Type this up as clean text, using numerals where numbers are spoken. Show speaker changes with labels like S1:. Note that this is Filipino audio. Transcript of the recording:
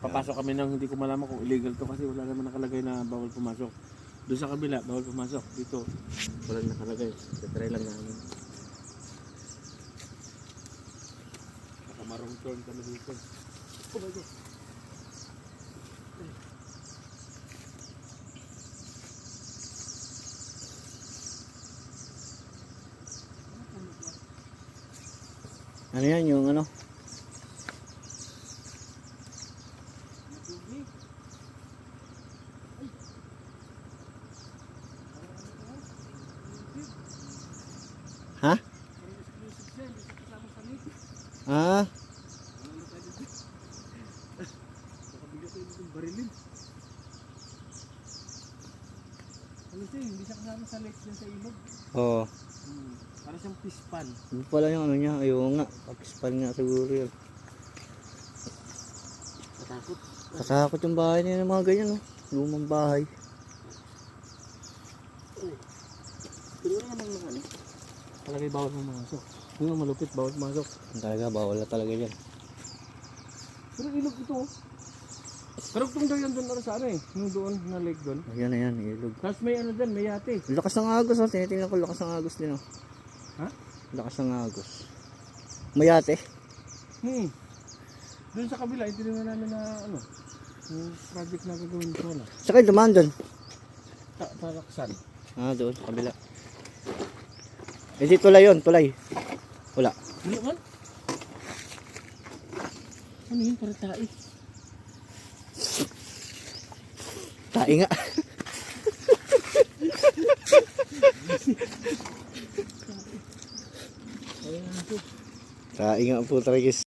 S1: Papasok kami nang hindi ko malaman kung illegal to kasi wala naman nakalagay na bawal pumasok. Doon sa kabila, bawal pumasok. Dito, walang nakalagay. Try lang namin. Nakamarong turn kami dito. Oh my God.
S2: Ano yan yung ano? Ha? Ah.
S1: Ano siya, hindi siya kasama sa lakes yan sa ilog.
S2: Oo.
S1: Para siyang fish pan.
S2: Ano pala yung ano niya? Ayun nga. Pakispan nga siguro yun.
S1: Matakot.
S2: Katakot yung bahay niya ng mga ganyan, no? Lumang bahay.
S1: Pero naman mga ano. Palagay bawal pumasok. Yung malupit, bawal pumasok.
S2: Talaga, bawal na talaga yan.
S1: Pero ilog ito. Pero kung daw yan doon na sa ano eh. Yung doon na lake doon.
S2: Ayan na yan, ilog.
S1: Tapos may ano dyan, may yate.
S2: Lakas ng agos, oh. Tinitingnan ko, lakas ng agos din, oh.
S1: Ha?
S2: Lakas ng agos. Mayate.
S1: Doon sa kabila, itinignan namin na ano. Yung project na gagawin ko na.
S2: Saka dumaan doon.
S1: Taraksan.
S2: Ah, doon, sa kabila. Eh, di tulay yun, tulay. Wala.
S1: Ano man? Ano yun? Para tae.
S2: Tae nga. Tae nga po, Tragis.